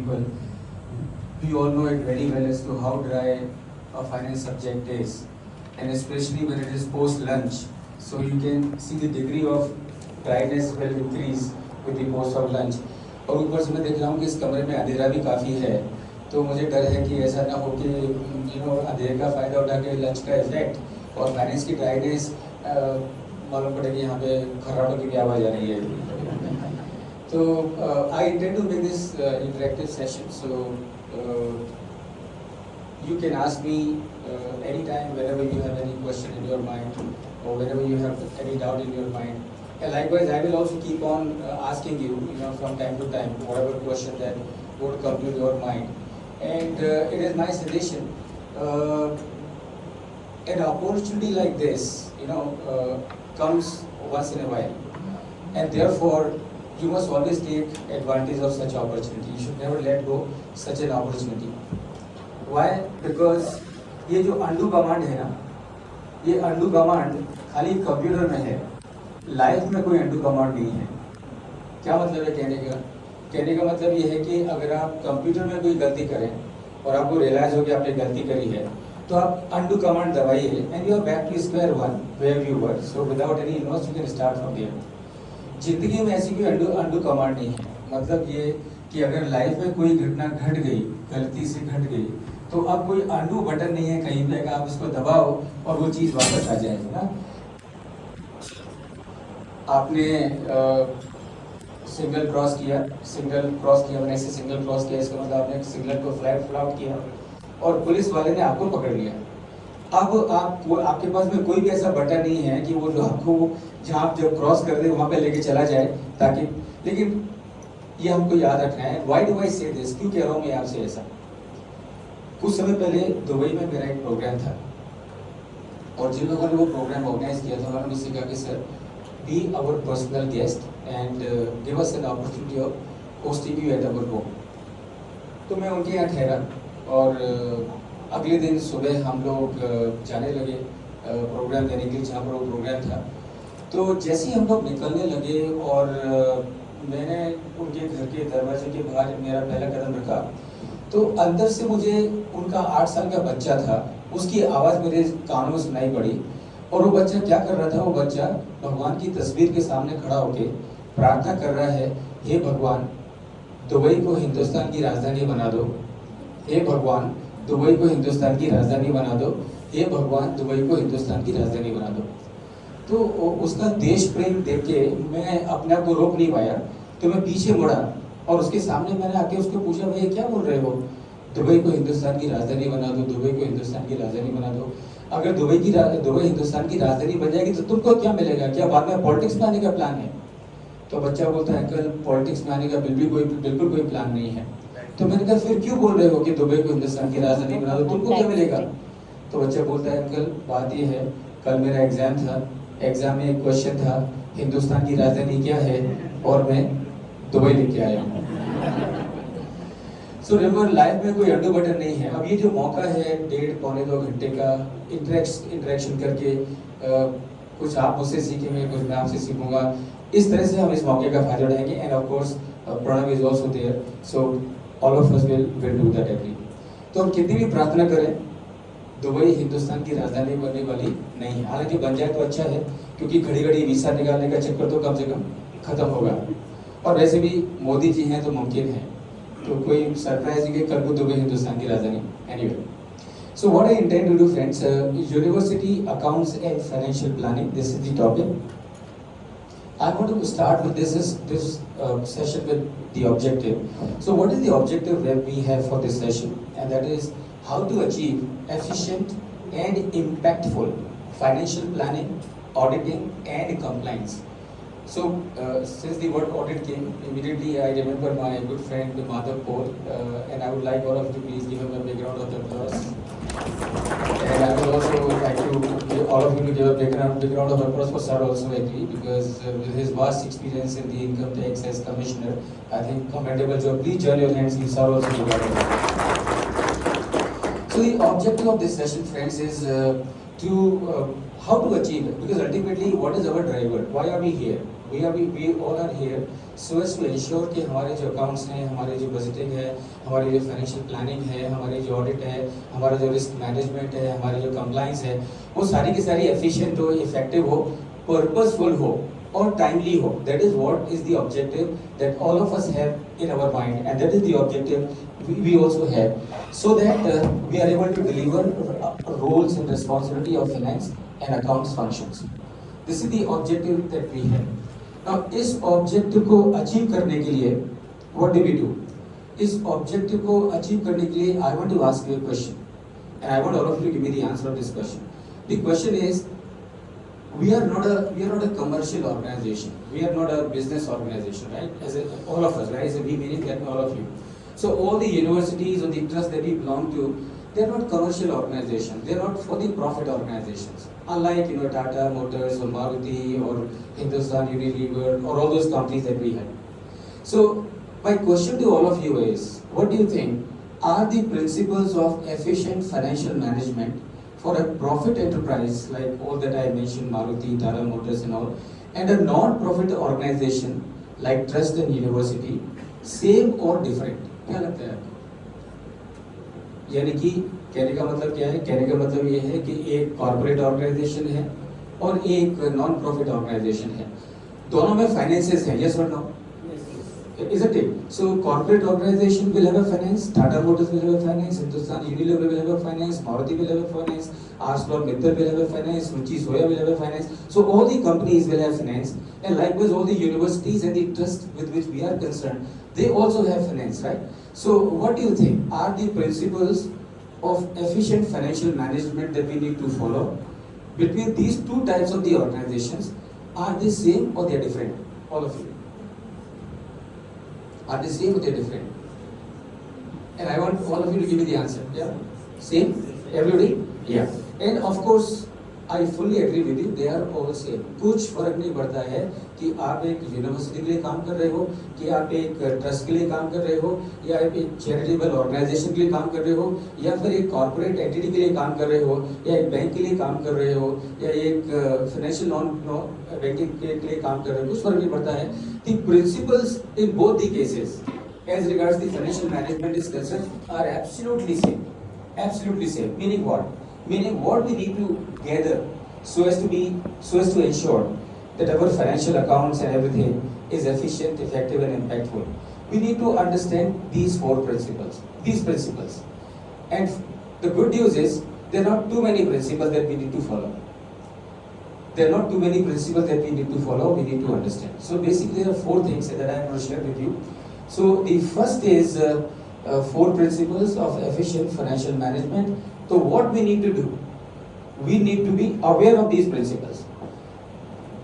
people. We all know it very well as to how dry a finance subject is, and especially when it is post lunch. So you can see the degree of dryness will increase with the post of lunch. और ऊपर से मैं देख रहा हूँ कि इस कमरे में अंधेरा भी काफ़ी है, तो मुझे डर है कि ऐसा ना हो कि अंधेरे का फ़ायदा उठा के लंच का इफेक्ट और फाइनेंस की ड्राइनेस मालूम पड़े कि यहाँ पे खर्राटों की भी आवाज़ आ रही है. तो I intend to make this interactive session, so you can ask me anytime whenever you have any question in your mind or whenever you have any doubt in your mind. And likewise, I will also keep on asking you, from time to time, whatever question that would come to your mind. And it is my suggestion, an opportunity like this, comes once in a while, and therefore you must always take advantage of such opportunity. You should never let go such an opportunity. Why? Because ये जो undo command है ना, ये undo command खाली computer में है, life में कोई undo command नहीं है. क्या मतलब है कहने का? कहने का मतलब ये है कि अगर आप कंप्यूटर में कोई गलती करें और आपको रियलाइज हो कि आपने गलती करी है, तो आप undo command दबाइए and you are back to square one where you were. So without any loss you can start from there. जिंदगी में ऐसी कोई undo command नहीं है. मतलब ये कि अगर लाइफ में कोई घटना घट गई, गलती से घट गई, तो अब कोई undo बटन नहीं है कहीं पे कि आप इसको दबाओ और वो चीज़ वापस आ जाएगी ना. आपने सिग्नल क्रॉस किया मैंने ऐसे सिग्नल क्रॉस किया, इसका मतलब आपने सिग्नल को फ्लैग आउट किया और पुलिस वाले ने आपको पकड़ लिया. अब आपके पास में कोई भी ऐसा बटन नहीं है कि वो जो आपको जहाँ आप जब क्रॉस कर दे वहाँ पे लेके चला जाए ताकि, लेकिन ये हमको याद रखना है. व्हाई डू आई से दिस, क्यों कह रहा हूँ मैं आपसे ऐसा? कुछ समय पहले दुबई में मेरा एक प्रोग्राम था और जिन लोगों ने वो प्रोग्राम ऑर्गेनाइज किया था उन्होंने मुझसे कहा कि sir, be our personal guest and give us an opportunity of hosting you at our home. तो मैं उनके यहाँ ठहरा और अगले दिन सुबह हम लोग जाने लगे प्रोग्राम देने के लिए जहाँ पर वो प्रोग्राम था. तो जैसे ही हम लोग निकलने लगे और मैंने उनके घर के दरवाजे के बाहर मेरा पहला कदम रखा, तो अंदर से मुझे उनका 8 साल का बच्चा था, उसकी आवाज़ मेरे कानों में सुनाई पड़ी. और वो बच्चा क्या कर रहा था? वो बच्चा भगवान की तस्वीर के सामने खड़ा होकर प्रार्थना कर रहा है, हे भगवान, दुबई को हिंदुस्तान की राजधानी बना दो. हे भगवान, दुबई को हिंदुस्तान की राजधानी बना दो. हे भगवान, दुबई को हिंदुस्तान की राजधानी बना दो. तो उसका देश प्रेम देख के मैं अपने आप को रोक नहीं पाया, तो मैं पीछे मुड़ा और उसके सामने मैंने आके उसको पूछा, भैया क्या बोल रहे हो? दुबई को हिंदुस्तान की राजधानी बना दो, दुबई को हिंदुस्तान की राजधानी बना दो. अगर दुबई हिंदुस्तान की राजधानी बन जाएगी तो तुमको क्या मिलेगा? क्या बाद में पॉलिटिक्स में आने का प्लान है? तो बच्चा बोलता है, अंकल पॉलिटिक्स में आने का बिल्कुल कोई प्लान नहीं है. तो मैंने कहा, फिर क्यों बोल रहे हो कि दुबई को हिंदुस्तान की राजधानी बना दो, तुमको क्या मिलेगा? तो बच्चा बोलता है, अंकल बात ये है, कल मेरा एग्जाम था, एग्जाम में एक क्वेश्चन था, हिंदुस्तान की राजधानी क्या है, और मैं दुबई लेके आया हूँ. सो रिमेंबर, लाइफ में कोई अंडू बटन नहीं है. अब ये जो मौका है 1.5-2 घंटे का इंटरेक्शन करके कुछ आप मुझसे सीखेंगे, कुछ मैं आपसे सीखूंगा. इस तरह से हम इस मौके का फायदा उठाएंगे. And of course Pranav is also there, so all of us will do that agree. तो हम कितनी भी प्रार्थना करें, दुबई हिंदुस्तान की राजधानी बनने वाली नहीं है. हालांकि बन जाए तो अच्छा है, क्योंकि घड़ी घड़ी वीसा निकालने का चक्कर तो कम से कम खत्म होगा. और वैसे भी मोदी जी हैं तो मुमकिन है, तो कोई सरप्राइज नहीं कि कल को दुबई हिंदुस्तान की राजधानी. Anyway, so what I intend to do friends, university accounts and financial planning, this is the topic. I want to start with this session with the objective. So what is the objective that we have for this session? And that is how to achieve efficient and impactful financial planning, auditing and compliance. So since the word audit came, immediately I remember my good friend Madhav Paul, and I would like all of you to please give him a big round of applause. And I would also like to give all of you to give a big round of applause for Sir also actually, because with his vast experience in the income tax as commissioner, I think commendable job. Please join your hands, give Sir also a big round of applause. So the objective of this session, friends, is how to achieve it, because ultimately what is our driver? Why are we here? we all are here so as to ensure कि हमारे जो accounts हैं, हमारे जो budgeting है, हमारी जो financial planning है, हमारी जो audit है, हमारा जो risk management है, हमारी जो compliance है, वो सारी की सारी efficient हो, effective हो, purposeful हो और timely हो. That is what is the objective that all of us have in our mind, and that is the objective we also have, so that we are able to deliver roles and responsibility of finance and accounts functions. This is the objective that we have. Now, इस objective को achieve करने के लिए what do we do? इस objective को achieve करने के लिए I want to ask you a question, and I want all of you to give me the answer of this question. The question is, we are not a commercial organization. We are not a business organization, right? All of us, right? As we meaning that all of you. So all the universities or the trusts that we belong to, they are not commercial organizations. They are not for the profit organizations. Unlike Tata Motors or Maruti or Hindustan Unilever or all those companies that we have. So my question to all of you is, what do you think are the principles of efficient financial management for a profit enterprise like all that I mentioned, Maruti, Tata Motors and all, and a non-profit organization like trust and university, same or different? क्या लगता है आपको? यानी कि कहने का मतलब क्या है? कहने का मतलब ये है कि एक कॉर्पोरेट ऑर्गेनाइजेशन है और एक नॉन प्रॉफिट ऑर्गेनाइजेशन है. दोनों में फाइनेंसेस हैं, यस और no? Isn't it? So corporate organization will have a finance, Tata Motors will have a finance, Hindustan Unilever will have a finance, Maruti will have a finance, ArcelorMittal will have a finance, Ruchi Soya will have a finance. So all the companies will have finance, and likewise all the universities and the trusts with which we are concerned, they also have finance, right? So what do you think are the principles of efficient financial management that we need to follow between these two types of the organizations? Are they same or they are different? All of you. Are they same or they are different? And I want all of you to give me the answer. Yeah? Same? Everybody? Yeah. And of course, I fully agree with you, they are all same. कुछ फर्क नहीं पड़ता है कि आप एक university के लिए काम कर रहे हो, कि आप एक ट्रस्ट के लिए काम कर रहे हो, या आप एक चैरिटेबल ऑर्गेनाइजेशन के लिए काम कर रहे हो, या फिर एक कॉर्पोरेट एंटिटी के लिए काम कर रहे हो, या एक बैंक के लिए काम कर रहे हो, या एक फाइनेंशियल नॉन बैंकिंग के लिए काम कर रहे हो. कुछ फर्क नहीं पड़ता है. The principles in both the cases as regards the financial management is concerned are absolutely same. Absolutely same. Meaning what? Meaning what we need to gather so as to ensure that our financial accounts and everything is efficient, effective and impactful. We need to understand these four principles. These principles. And the good news is there are not too many principles that we need to follow. There are not too many principles that we need to follow, we need to understand. So basically there are four things that I am going to share with you. So the first is four principles of efficient financial management. So what we need to do? We need to be aware of these principles.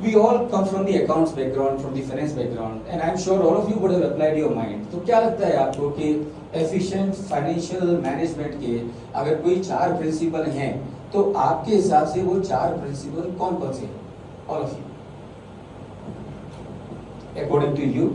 We all come from the accounts background, from the finance background, and I am sure all of you would have applied your mind. तो क्या लगता है आपको कि efficient financial management के अगर कोई 4 principle हैं, तो आपके हिसाब से वो 4 principle कौन-कौन से हैं? All of you. According to you.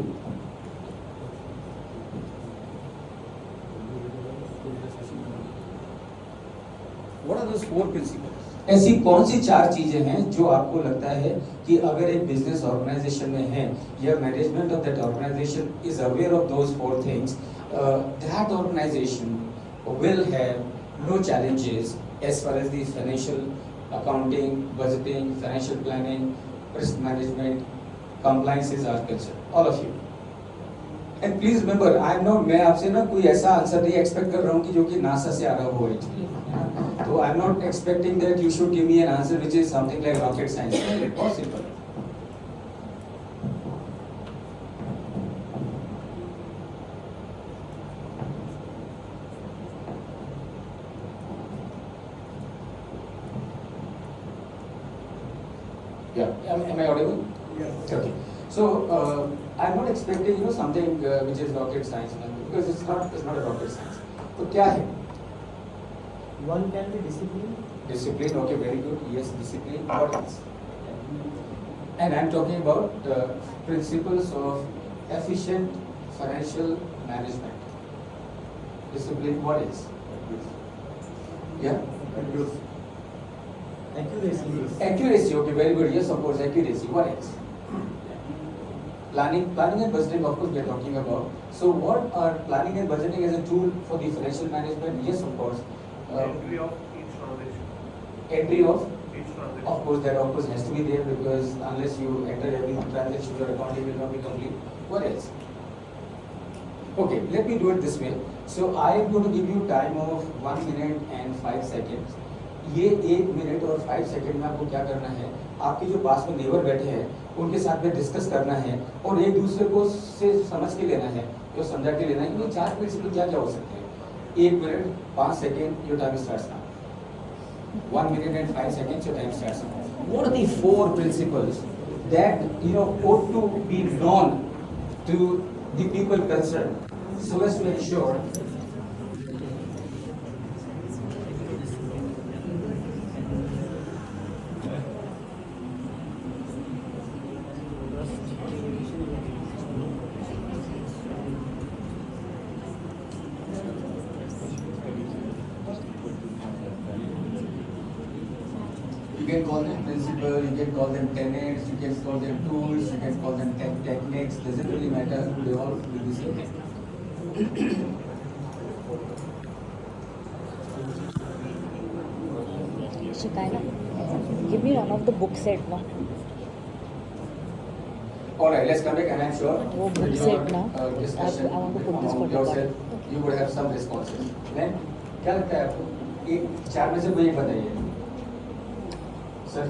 What are those 4 principles? ऐसी कौन सी 4 चीजें हैं जो आपको लगता है कि अगर एक बिजनेस ऑर्गेनाइजेशन में है या management of that organisation is aware of those 4 things, that organisation will have no challenges as far as the financial accounting, budgeting, financial planning, risk management, compliances are concerned. All of you. And please remember, I am not, मैं आपसे ना कोई ऐसा answer नहीं expect कर रहा हूँ कि जो कि नासा से आ रहा हो actually. So I am not expecting that you should give me an answer which is something like rocket science. It's possible. Yeah, am I audible? Yeah. Okay. So I am not expecting something which is rocket science because it's not a rocket science. तो क्या है? One can be discipline. Discipline, okay, very good. Yes, discipline. What else? And I'm talking about principles of efficient financial management. Discipline, what else? Yeah? Accuracy. Accuracy, okay, very good. Yes, of course, accuracy. What else? Planning and budgeting, of course, we are talking about. So, what are planning and budgeting as a tool for the financial management? Yes, of course. Entry of each transaction. Entry of, Each transaction. of course, that of course has to be there, because unless you enter every transaction, your accounting will not be complete. What else? Okay, let me do it this way. So I am going to give you time of 1 minute and 5 seconds. ये 1 minute और 5 second में आपको क्या करना है, आपके जो पास में नेबर बैठे हैं उनके साथ में डिस्कस करना है और एक दूसरे को से समझ के लेना है, जो समझा के लेना है कि 4 प्रिंसिपल क्या क्या हो सकते हैं. 1 minute 5 second, your time starts now. 1 minute and 5 seconds, your time starts now. What are the 4 principles that ought to be known to the people concerned, so as to ensure you can call them principal, you can call them tenets, you can call them tools, you can call them techniques, doesn't really matter, they all will be same. Shikaina, give me one of the book set now. Alright, let's come back, and I'm sure वो book with set your ना, discussion I want to put this for among record. yourself, you would have some responses. Then क्या लगता है आपको? एक 4 में से कोई एक बताइए. सर